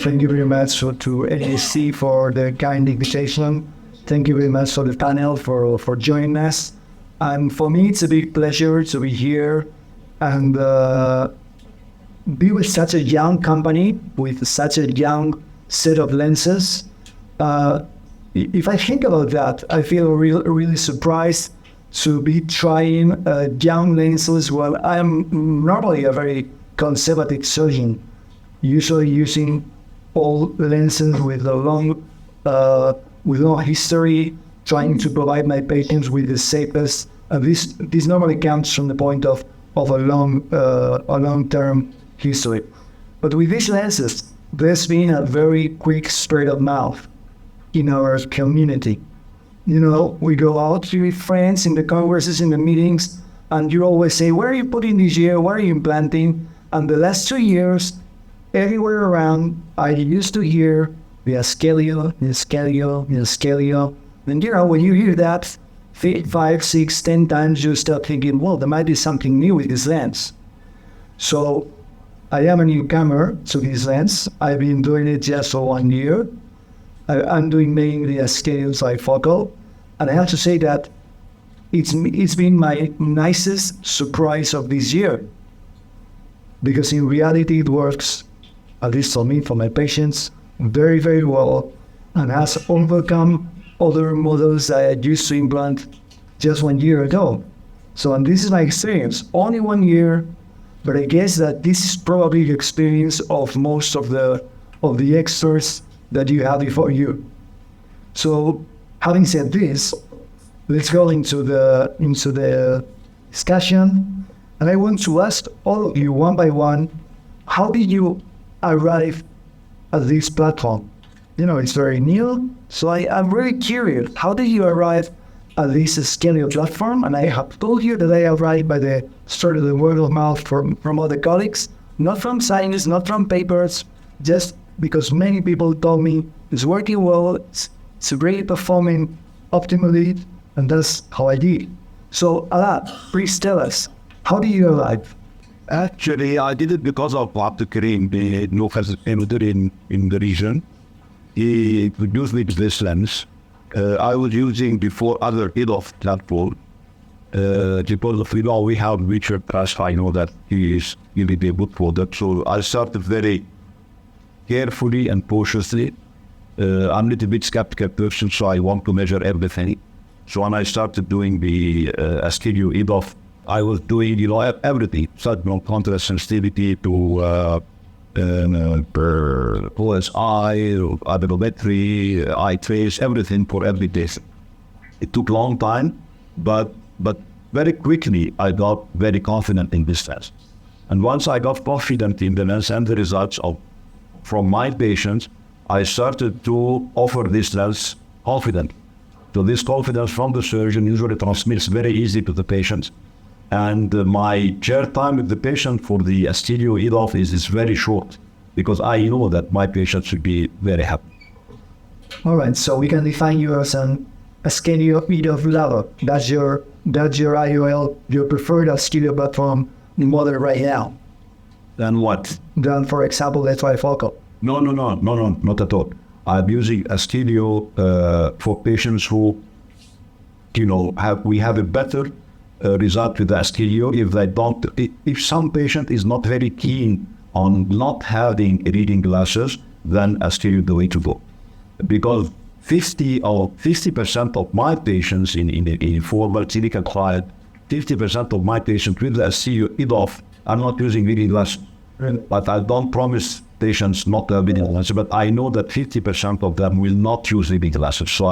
Thank you very much to AST for the kind invitation. Thank you very much for the panel for joining us. And for me, it's a big pleasure to be here and be with such a young company with such a young set of lenses. If I think about that, I feel really surprised to be trying young lenses. Well, I'm normally a very conservative surgeon, usually using old lenses with a long history, trying to provide my patients with the safest. This normally comes from the point of a long-term history. But with these lenses, there's been a very quick spread of mouth in our community. You know, we go out with friends in the congresses, in the meetings, and you always say, where are you putting this year? Where are you implanting? And the last 2 years, everywhere around, I used to hear the Asqelio. And you know, when you hear that 5, 6, 10 times, you start thinking, well, there might be something new with this lens. So I am a newcomer to this lens. I've been doing it just for 1 year. I'm doing mainly Asqelio trifocal. And I have to say that it's been my nicest surprise of this year. Because in reality, it works, at least for me, for my patients, very, very well, and has overcome other models that I used to implant just 1 year ago. So, and this is my experience, only 1 year, but I guess that this is probably the experience of most of the experts that you have before you. So, having said this, let's go into the discussion. And I want to ask all of you one by one, how did you arrive at this platform? You know, it's very new, so I'm really curious. How did you arrive at this Asqelio platform? And I have told you that I arrived by the sort of the word of mouth from other colleagues, not from science, not from papers, just because many people told me it's working well, it's really performing optimally, and that's how I did. So, Alaa, please tell us, how did you arrive? Actually, I did it because of Abdulkarim, the local amateur in the region. He introduced me to this lens. I was using before other EDOF platform. Because of, we have Richard Prash, I know that he is really a good product. So I started very carefully and cautiously. I'm a little bit skeptical person, so I want to measure everything. So when I started doing the Asqelio EDOF, I was doing, everything, such from contrast sensitivity to OSI, abegometry, eye trace, everything for every test. It took a long time, but very quickly I got very confident in this test. And once I got confident in the lens and the results from my patients, I started to offer this lens confident. So this confidence from the surgeon usually transmits very easy to the patients. And my chair time with the patient for the Asqelio EDOF is very short, because I know that my patient should be very happy. All right, so we can define you as an Asqelio EDOF lover. That's your IOL, your preferred Asqelio platform model right now. Then what? Then, for example, the trifocal. No, not at all. I'm using Asqelio for patients who, we have a better result with the Asqelio if some patient is not very keen on not having reading glasses, then Asqelio is the way to go. Because 50% of my patients in formal clinical trial, 50% of my patients with the Asqelio EDOF are not using reading glasses. But I don't promise patients not to have reading glasses, but I know that 50% of them will not use reading glasses. So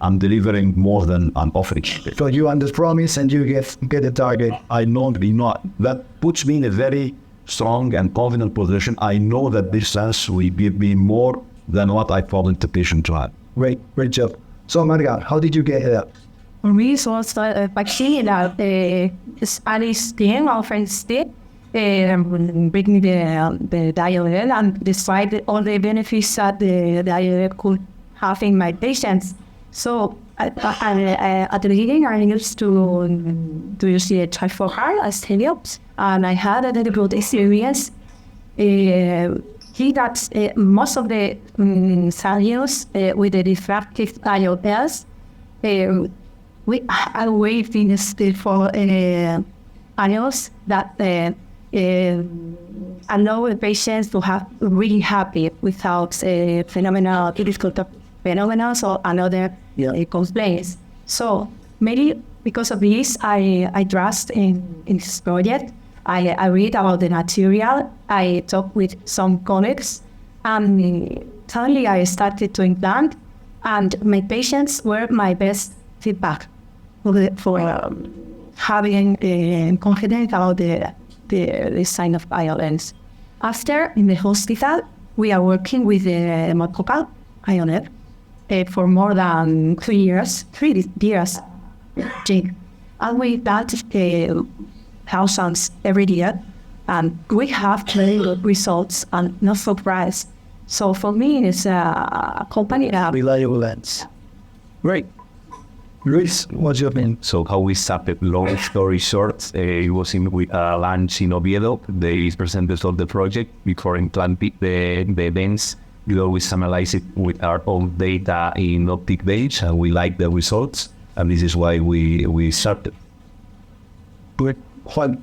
I'm delivering more than I'm offering. So you underpromise and you get a target. I know, that puts me in a very strong and confident position. I know that this lens will give me more than what I promised the patient to have. Great job. So Margarita, how did you get here? For me, it was actually the Spanish team, our friends did. Bring the IOL and despite all the benefits that the IOL could have in my patients. So at the beginning, I used to use the trifocal Asqelio, and I had a very good experience. He see that most of the scenarios with the refractive IOLs, we are waiting still for IOLs that allow the patients to have really happy without phenomenal difficult phenomena or another complaints. So maybe because of this, I trust in this project. I read about the material. I talked with some colleagues, and suddenly I started to implant, and my patients were my best feedback for having confidence about the design of IOLs. After, in the hospital, we are working with the monofocal IOL for more than 3 years, and we got thousands every year, and we have very good results and no surprise. So for me, it's a company that Reliable lens. Great. Luis, what's your opinion? So how we started, long story short, it was in lunch in Oviedo. They presented all the project before implanting the lens. We always analyze it with our own data in optic bench, and we like the results. And this is why we started. But Juan,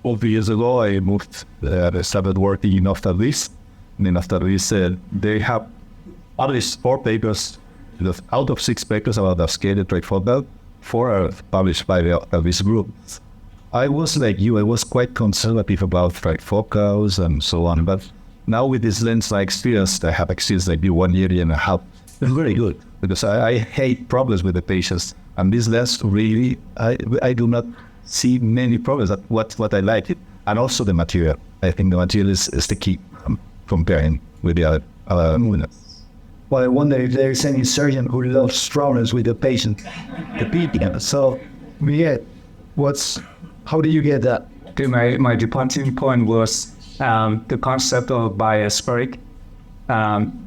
12 years ago, I moved, I started working in Fdez. And then after this, they have at least 4 papers. Out of 6 papers about the Asqelio trifocal, 4 are published by this group. I was like you, I was quite conservative about trifocals and so on, but now with this lens-like experience, I have experienced like 1 year and a half. It's very good because I hate problems with the patients, and this lens really, I do not see many problems. That's what I like it, and also the material. I think the material is the key comparing with the other lenses. Well, I wonder if there is any surgeon who loves problems with the patient. So, Miguel, how do you get that? Okay, my departing point was the concept of biaspheric.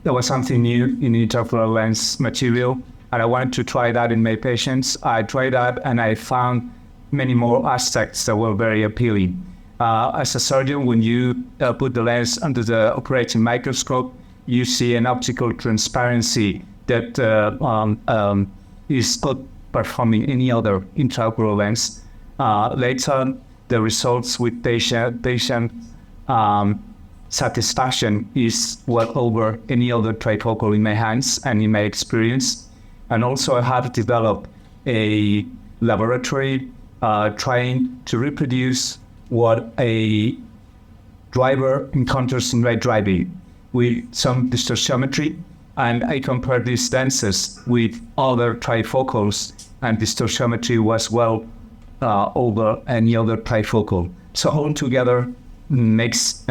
There was something new in intraocular lens material, and I wanted to try that in my patients. I tried that, and I found many more aspects that were very appealing. As a surgeon, when you put the lens under the operating microscope, you see an optical transparency that is not performing any other intraocular lens. Later, the results with patient satisfaction is well over any other trifocal in my hands and in my experience. And also I have developed a laboratory trying to reproduce what a driver encounters in right driving, with some distorsiometry, and I compared these lenses with other trifocals, and distorsiometry was well over any other trifocal. So altogether makes,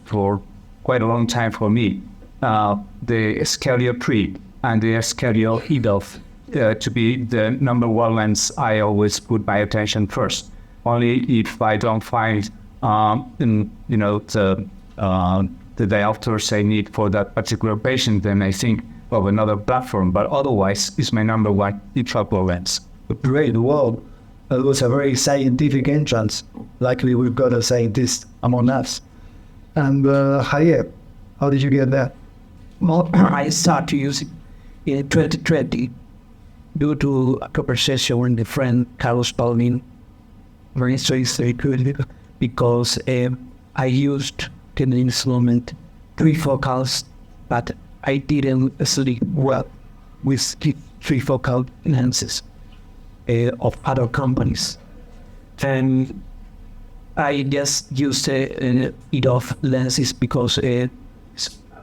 for quite a long time for me, the Asqelio 3 and the Asqelio IOLs to be the number 1 lens. I always put my attention first. Only if I don't find, the diopters I need for that particular patient, then I think of another platform. But otherwise, it's my number 1 intraocular lens. Great. Well, that was a very scientific entrance. Luckily, we've got a scientist among us. And Javier, how did you get that? Well, I started using in 2020 due to a conversation with a friend, Carlos Paulin. Very good because I used in this moment 3 focals, but I didn't sleep well with 3 focal lenses of other companies. And I just used EDOF lenses because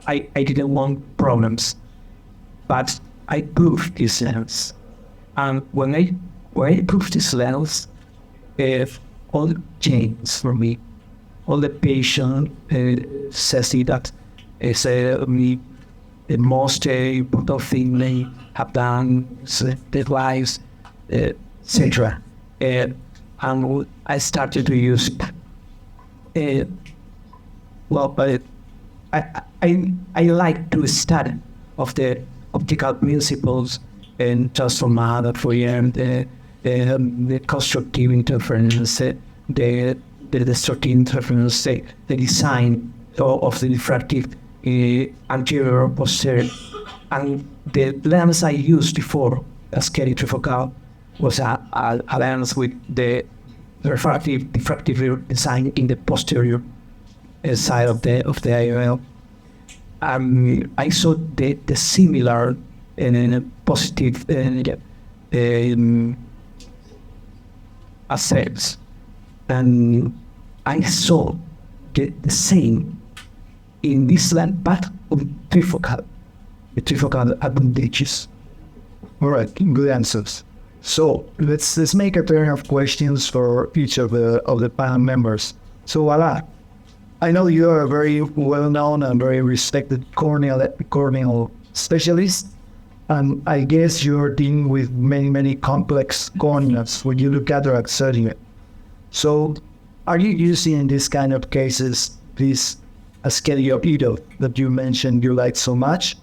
I didn't want problems. But I proved this lens. And when I proved this lens, all changed for me. All the patient says that it's the most important thing they have done, their lives, etc. And I started to use it. But I like to study of the optical principles and transformada Fourier, the constructive interference, the destructive interference, the design of the refractive anterior, posterior. And the lens I used before Asqelio trifocal was a lens with the diffractive design in the posterior side of the IOL. I saw the similar positive effects, and I saw the same in this lens, but on trifocal, the trifocal advantages. All right, good answers. So let's make a turn of questions for each of the panel members. So Alaa, I know you are a very well-known and very respected corneal specialist, and I guess you're dealing with many complex corneas when you look at cataract surgery. So are you using in this kind of cases this Asqelio IOL that you mentioned you like so much,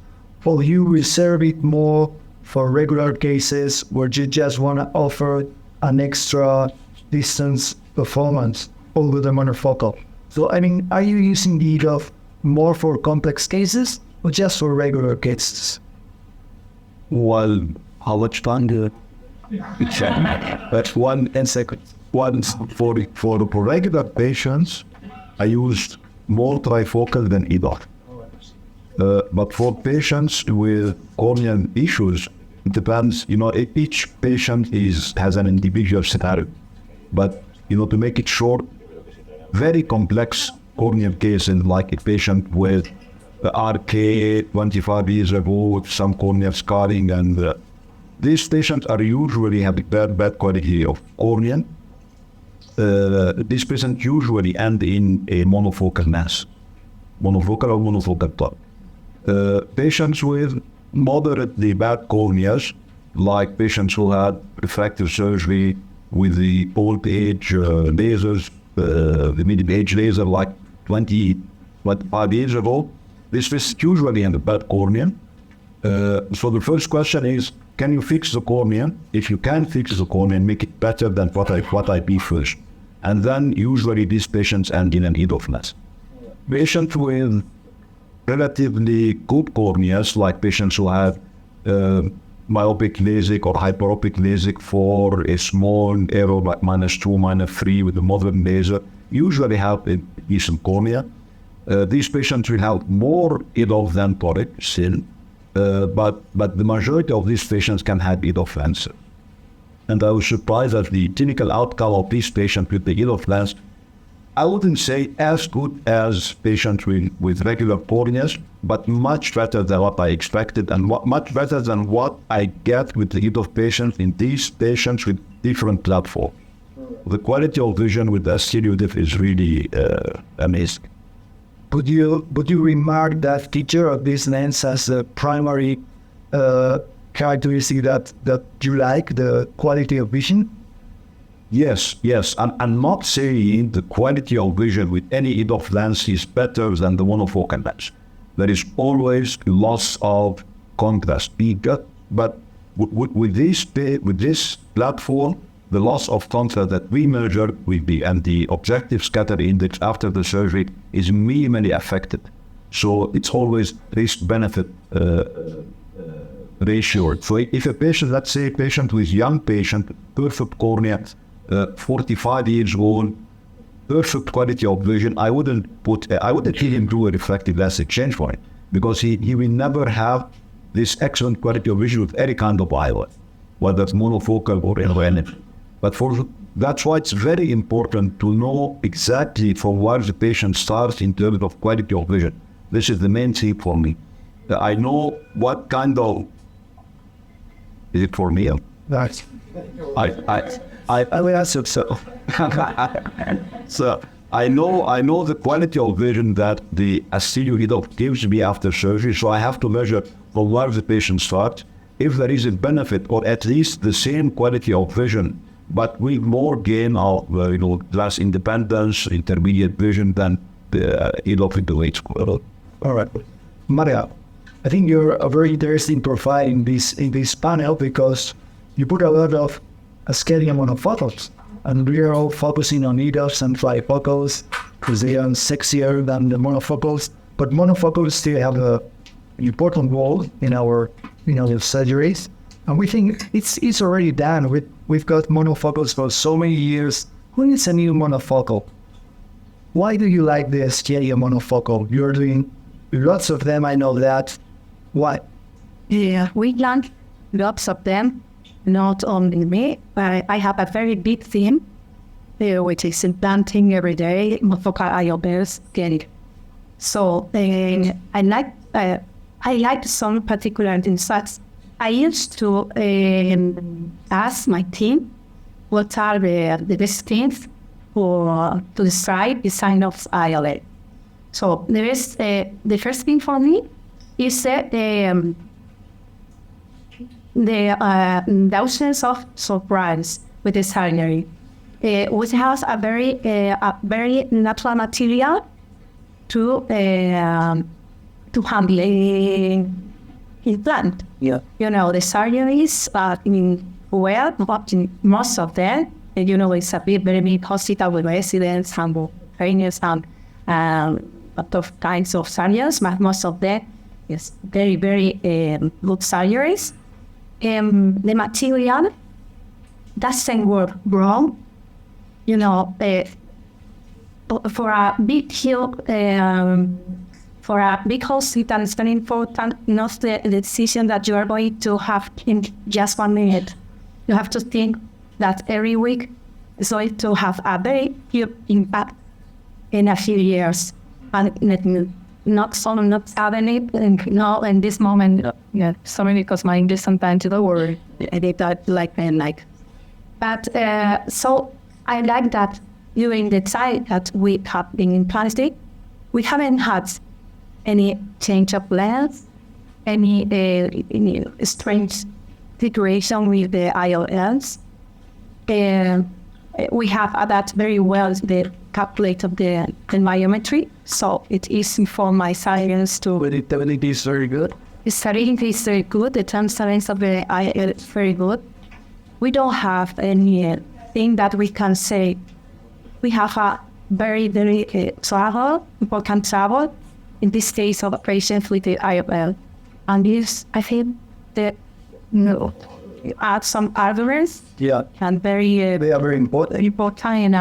or you reserve it more for regular cases where you just want to offer an extra distance performance over the monofocal? So, I mean, are you using the IOL more for complex cases or just for regular cases? Well, how much time do you check? That's 1 second. Once for regular patients, I used more trifocal than IOL. But for patients with corneal issues, it depends. Each patient has an individual scenario. But to make it short, very complex corneal cases like a patient with RK 25 years ago with some corneal scarring, and these patients are usually have bad quality of cornea. These patients usually end in a monofocal lens, monofocal or monofocal top. Patients with moderately bad corneas, like patients who had refractive surgery with the old age lasers, the middle-age laser like 25 years ago, this is usually in the bad cornea. So the first question is, can you fix the cornea? If you can fix the cornea and make it better than what I be first. And then usually these patients end in an IOL lens. Patients with relatively good corneas, like patients who have myopic LASIK or hyperopic LASIK for a small error like -2, -3 with a modern laser, usually have a decent cornea. These patients will have more IOL than toric still, but the majority of these patients can have IOL lens. And I was surprised at the clinical outcome of these patients with the IOL lens. I wouldn't say as good as patients with regular corneas, but much better than what I expected, and much better than what I get with the IOL patients in these patients with different platforms. The quality of vision with the Asqelio is really amazing. Would you remark that feature of this lens as a primary characteristic that you like, the quality of vision? Yes. I'm not saying the quality of vision with any IOL lens is better than the monofocal lens. There is always loss of contrast. But with this platform, the loss of contrast that we measure and the objective scatter index after the surgery is minimally affected. So it's always risk-benefit ratio. So if a patient, let's say a patient with young patient, perfect cornea, 45 years old, perfect quality of vision, I wouldn't let him do a refractive lens exchange for it, because he will never have this excellent quality of vision with any kind of IOL, whether it's monofocal or anything. But that's why it's very important to know exactly from where the patient starts in terms of quality of vision. This is the main thing for me. I know what kind of... Is it for me? Right. I will answer so. So I know the quality of vision that the Asqelio IOL gives me after surgery, so I have to measure from where the patient starts. If there is a benefit, or at least the same quality of vision, but with more gain of glass independence, intermediate vision than the IOL with the weight square. All right, Maria, I think you're a very interesting profile in this panel, because you put a lot of Asqelio monofocals, and we are all focusing on IOLs and trifocals because they are sexier than the monofocals. but monofocals still have an important role in our surgeries. And we think it's already done. We've got monofocals for so many years. Who needs a new monofocal? Why do you like the Asqelio monofocal? You're doing lots of them, I know that. Why? Yeah, we learned lots of them, not only me, but I have a very big team, which is implanting every day, monofocal IOLs getting. So I like some particular insights. I used to ask my team what are the best things to describe the sign of IOL. So there is the first thing for me is the absence of surprise with the surgery, which has a very natural material to handle implant. Yeah. The surgeries but in most of them, it's a very big hospital with residents and trainers and lot of kinds of surgeries, but most of them is very, very good surgeries. The material doesn't work wrong. For a big for a big hospital, it's very important not the decision that you are going to have in just 1 minute. You have to think that every week is going to have a very huge impact in a few years, and not suddenly. In this moment, sorry because my English sometimes to the word I did that like. But so I like that during the time that we have been in plastic, we haven't had any change of lens, any strange situation with the IOLs. We have adapted very well the calculate of the biometry, so it's easy for my science to. But it is very good. The stability is very good. The transparency of the IOL is very good. We don't have anything that we can say. We have a very, very important travel, in this case of patients with the IOL. And this, I think, add some arguments. Yeah. And very They are very important. important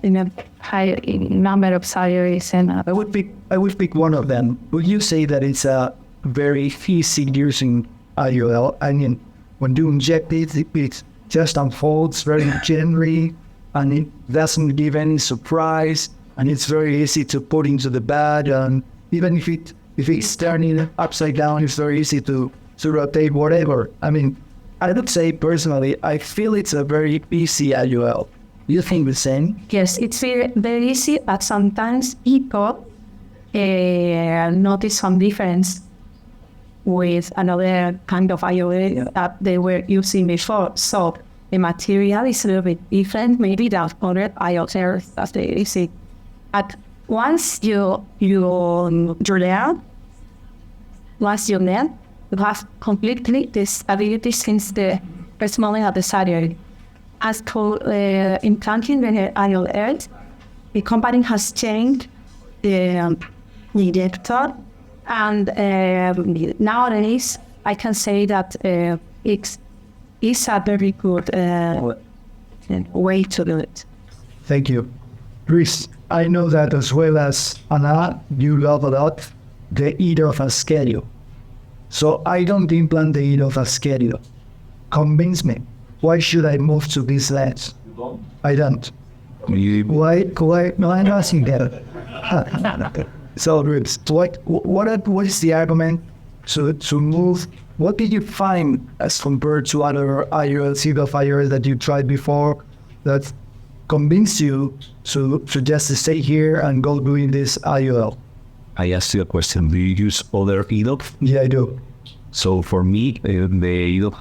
in a high number of surgeries. And I would pick one of them. Would you say that it's a very easy using IOL? I mean, when you inject it just unfolds very gently, and it doesn't give any surprise, and it's very easy to put into the bag, and even if it's turning upside down, it's very easy to rotate whatever. I mean, I would say personally, I feel it's a very easy IOL. Do you think the same? yes, it's very, very easy, but sometimes people notice some difference with another kind of IOL that they were using before. So the material is a little bit different, maybe than other IOLs that they use. But once you learn, you have completely the stability since the first moment of the surgery. As for implanting the IOLs, the company has changed the injector, and nowadays I can say that it's a very good way to do it. Thank you. Luis, I know that as well as Alaa, you love a lot the Years of Asqelio. So I don't implant the Years of Asqelio. Convince me. Why should I move to this lens? You don't? I don't. Why? No, I'm asking that. So, Luis, what is the argument to move? What did you find as compared to other IOLs, Years of IOLs that you tried before that convinced you to just stay here and go doing this IOL? I asked you a question. Do you use other EDOF? Yeah, I do. So for me, the EDOF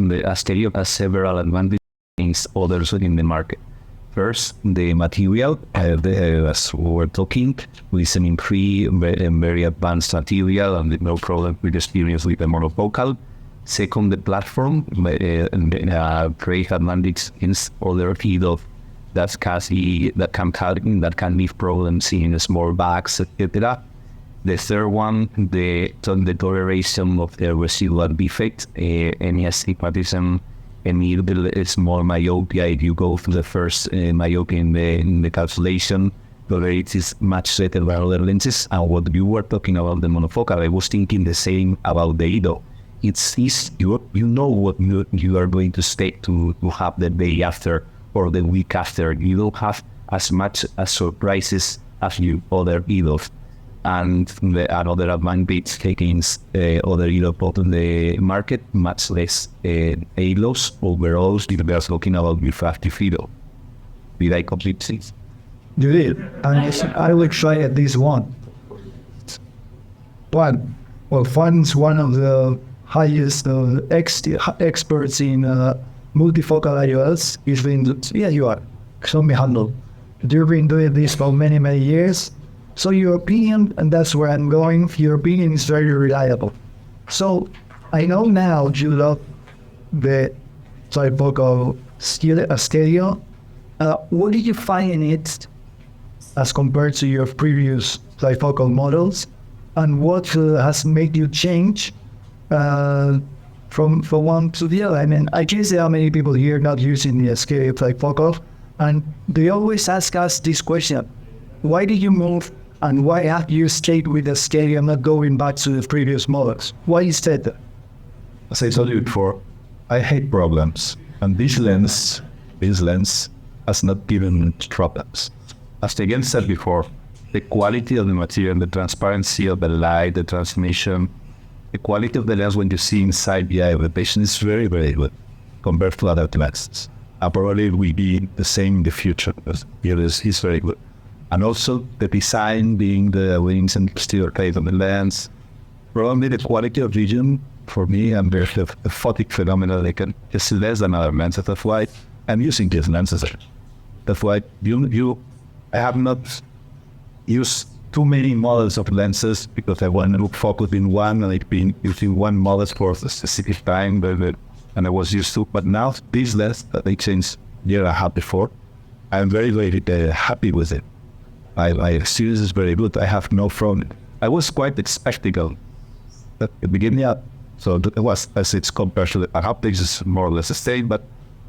the Asqelio has several advantages against others in the market. First, the material, as we were talking, with an very advanced material and no problem with experience with the monofocal. Second, the platform, great advantage against other EDOF that can leave problems in small bags, etc. The third one, the toleration of the residual defect, any astigmatism, any little small myopia. If you go through the first myopia in the calculation, tolerate is much better than other lenses. And what you were talking about the monofocal, I was thinking the same about the IDO. It's you know what you are going to stay to have the day after or the week after. You don't have as much as surprises as you other IDOs. And another advantage against other IDO on the market, much less ALOS overall. If we are talking about refractive IDO. Did I complete this? You did. And I will try at least one. Well, Juan's one of the highest experts in multifocal IOLs. He's been, you are. Show me handle. You've been doing this for many, many years. So your opinion, and that's where I'm going, your opinion is very reliable. So I know now you love the trifocal Asqelio. What did you find in it as compared to your previous trifocal models? And what has made you change from one to the other? I mean, I guess there are many people here not using the Asqelio trifocal, and they always ask us this question: why did you move, and why have you stayed with the Asqelio and not going back to the previous models? Why is that? As I told you before, I hate problems, and this lens has not given problems. As again said before, the quality of the material, the transparency of the light, the transmission, the quality of the lens when you see inside the eye of the patient is very, very good compared to other lenses. Probably it will be the same in the future, because here is very good. And also the design, being the wings and posterior plate of the lens, probably the quality of vision for me, and the photic phenomenon, is less than other lenses. That's why I'm using these lenses. That's why I have not used too many models of lenses, because I want to focus in one, and I've been using one model for a specific time, and I was used to. But now this lens that I changed year and a half before, I'm very, very happy with it. My experience is very good. I have no problem. I was quite skeptical at the beginning. Yeah. So it was, as it's compared to the haptics, is more or less the same. But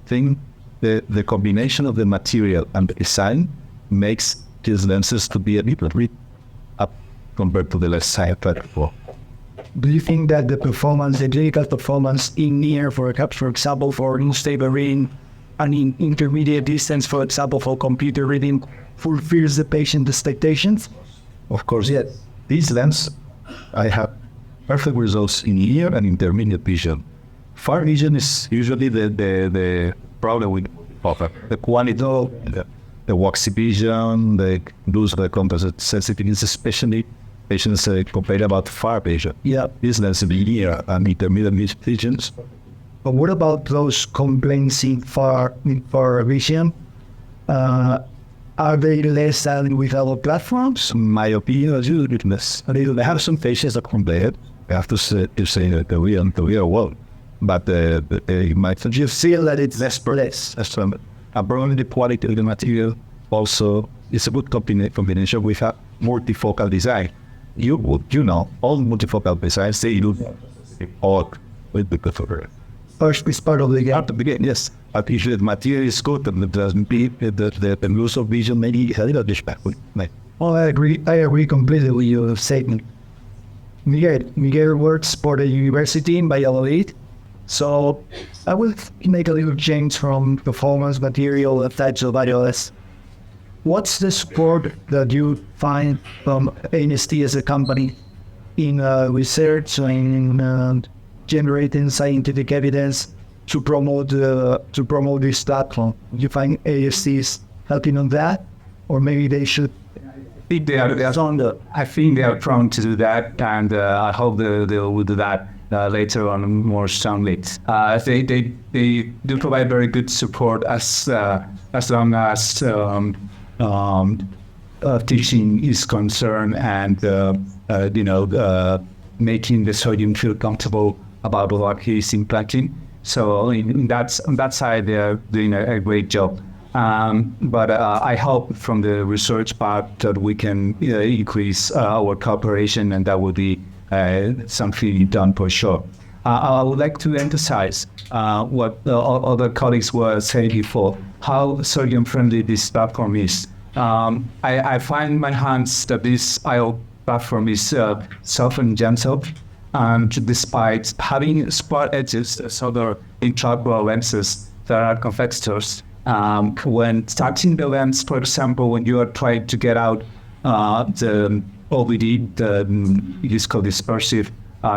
I think the combination of the material and the design makes these lenses to be a little bit up compared to the left side before. Do you think that the performance, the clinical performance in near, for example, for unstable reading, and in intermediate distance, for example, for computer reading, fulfills the patient expectations? Of course, yes. This lens, I have perfect results in near and intermediate vision. Far vision is usually the problem with the quality, the waxy vision, the lose the contrast sensitivities, especially patients complain about far vision. Yeah. This lens is near and intermediate visions. But what about those complaints in far vision? Are they less than with other platforms? In my opinion, is a little bit less. I have some patients that complain. I have to say that we are well. But you feel that it's less. Probably the quality of the material also is a good combination with a multifocal design. You know, all multifocal designs, they do all with the customer. First is part of the game. At the beginning, yes. But if the material is good and the loss of vision, maybe a little bit back. Well, I agree completely with your statement. Miguel works for the university in Valladolid. So I will make a little change from performance, material, and types of IOLs. What's the support that you find from AST as a company in research and in generating scientific evidence to promote this platform? Do you find AST is helping on that, or maybe they should? I think they are trying to do that, and I hope they will do that later on more strongly. They do provide very good support as long as teaching is concerned, and making the surgeon feel comfortable about what he is implanting. So on that side, they are doing a great job. But I hope from the research part that we can increase our cooperation, and that will be something done for sure. I would like to emphasize what the other colleagues were saying before, how surgeon-friendly this platform is. I find in my hands that this IOL platform is soft and gentle, and despite having spark edges as other intraocular lenses that are convexors, when starting the lens, for example, when you are trying to get out the OVD, the viscodispersive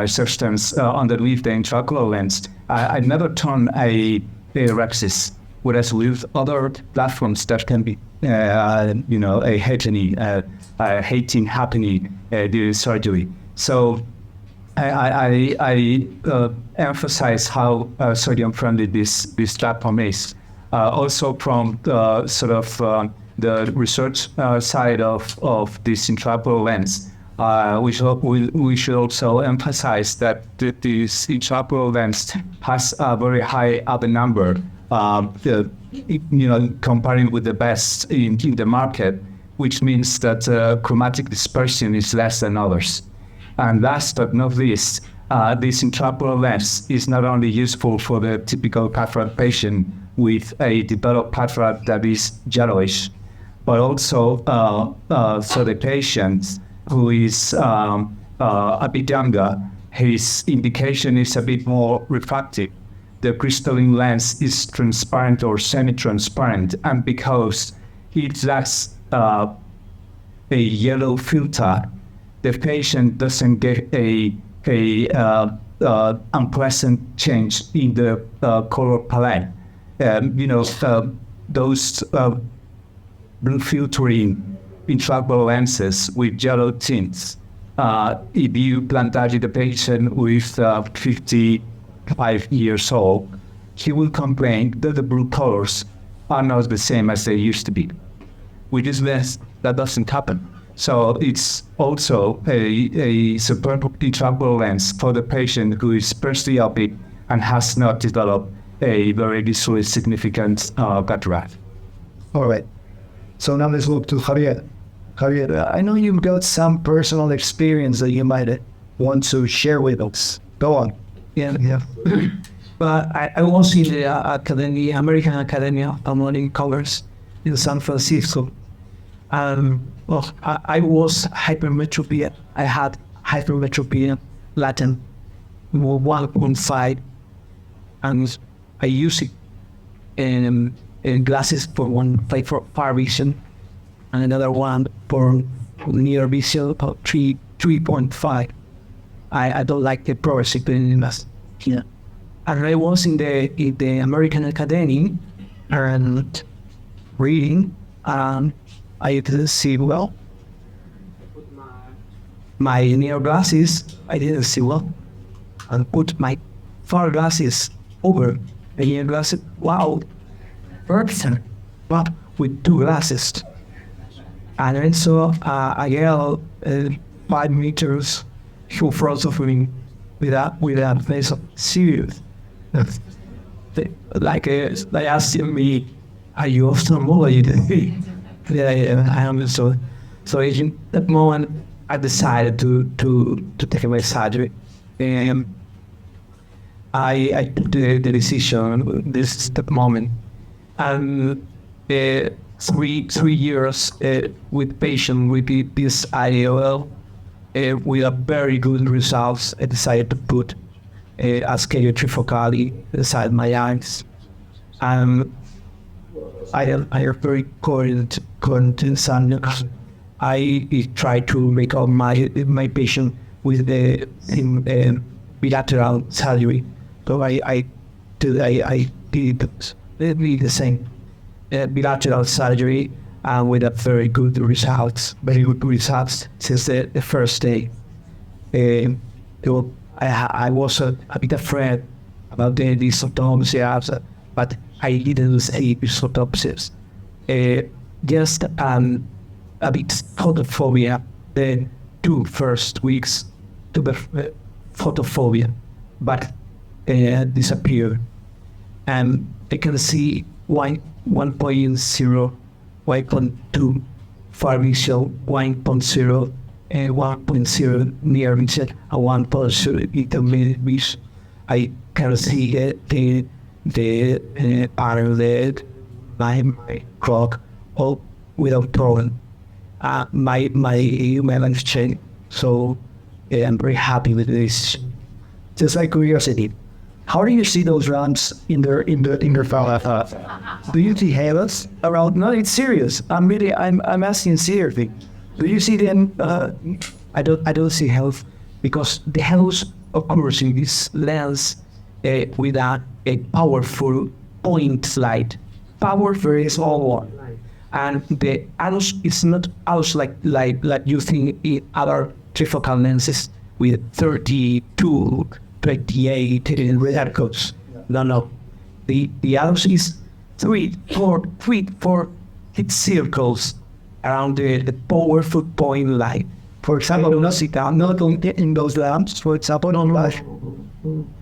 substance underneath the intraocular lens, I never turn a rexis, whereas with other platforms that can be, a hating happening during surgery. So I emphasize how surgeon-friendly this platform is. Also from the sort of the research side of this intraocular lens, we should also emphasize that this intraocular lens has a very high other number, comparing with the best in the market, which means that chromatic dispersion is less than others. And last but not least, this intraocular lens is not only useful for the typical cataract patient with a developed cataract that is yellowish, but also for the patient who is a bit younger, his indication is a bit more refractive. The crystalline lens is transparent or semi-transparent, and because it lacks a yellow filter, the patient doesn't get a unpleasant change in the color palette. Those blue filtering intraocular lenses with yellow tints. If you planted the patient with 55 years old, he will complain that the blue colors are not the same as they used to be. With this lens, that doesn't happen. So it's also a superb intraocular lens for the patient who is presbyopic and has not developed a very visually significant cataract. All right. So now let's move to Javier. Javier, I know you've got some personal experience that you might want to share with us. Go on. Yeah. But I was in the American Academy of Ophthalmology Congress in San Francisco. I was hypermetropia. I had hypermetropia latent 1.5, and I used it in glasses for one, like for far vision, and another one for near vision, about 3.5. I don't like the progressive blindness. Yeah. And I was in the American Academy and reading, and I didn't see well. My near glasses, I didn't see well. And put my far glasses over the near glasses. Wow, perfect. But with two glasses. And I saw a girl 5 meters in front of me with a face of serious. They asked me, "Are you ophthalmology?" Yeah, I am. So in that moment, I decided to take my surgery, and I took the decision. This is the moment, and 3 years with patient with this IOL, with a very good results. I decided to put Asqelio trifocali inside my eyes, and I am very current and I try to make all my patient with the bilateral surgery. So I did the same bilateral surgery and with a very good results since the first day. I was a bit afraid about the dysautonomia, but I didn't see dysautonomia. Just a bit photophobia the 2 first weeks to the photophobia, but disappeared. And I can see 1.0, 1.2 far vision, 1.0, 1.0 near vision, and 1.0 intermediate vision. I can see the parallel my clock all without problem. My lens change, so I'm very happy with this. Just like curiosity, how do you see those ramps in their file? Do you see halos around? No, it's serious. I'm asking seriously. Do you see them? I don't see health because the halos occurs in this lens with a powerful point light, power very small one, and the halos is not halos like you think in other trifocal lenses with 32, 28 radicals. No. The halos is 3, 4 hit circles around the powerful point light. For example, not in those lamps. For example, on flash.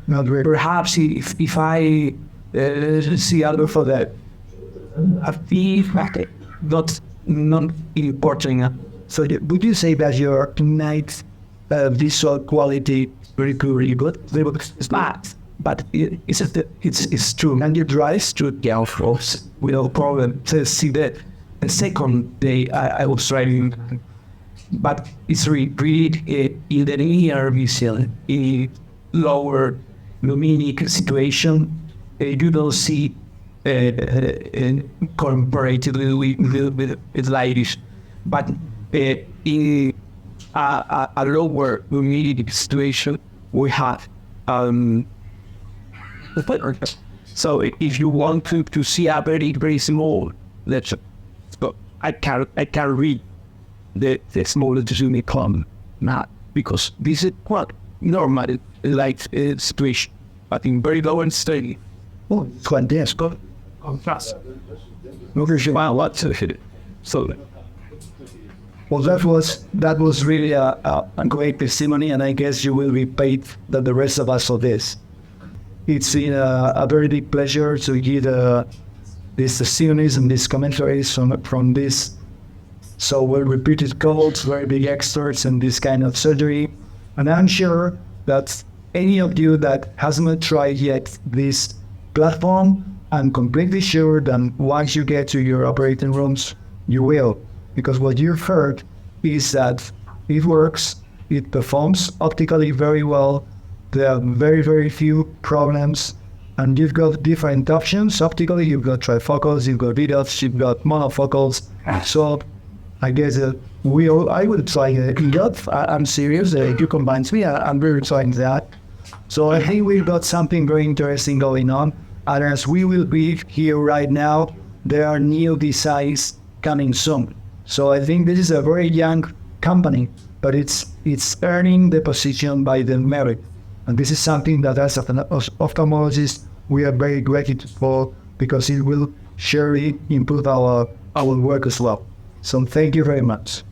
Not really. Perhaps if I see other for that, I feel not important. So would you say that your night visual quality very good? It's bad, but it's true. And your drives True, yeah, of course, without problem. So see that the second day I was driving, but it's really in the near vision, in lower luminic situation, you don't see comparatively with lightish, but in a lower luminic situation, we have so if you want to see a very small, let's go. I can read the smallest zoom column, not because this is quite normal light situation, but in very low and steady. Oh, it's quite dense. Contrast. Wow, what's it? So, well, that was really a great testimony, and I guess you will be paid than the rest of us for this. It's been a very big pleasure to hear these testimonies and these commentaries from this so well reputed codes, very big experts in this kind of surgery. And I'm sure that any of you that hasn't tried yet this platform, I'm completely sure that once you get to your operating rooms, you will. Because what you've heard is that it works, it performs optically very well, there are very, very few problems, and you've got different options. Optically, you've got trifocals, you've got EDOFs, you've got monofocals. So I guess I would try EDOF. I'm serious, if you combine me, I'm very trying that. So I think we've got something very interesting going on. And as we will be here right now, there are new designs coming soon. So I think this is a very young company, but it's earning the position by the merit. And this is something that as ophthalmologists, we are very grateful for because it will surely improve our work as well. So thank you very much.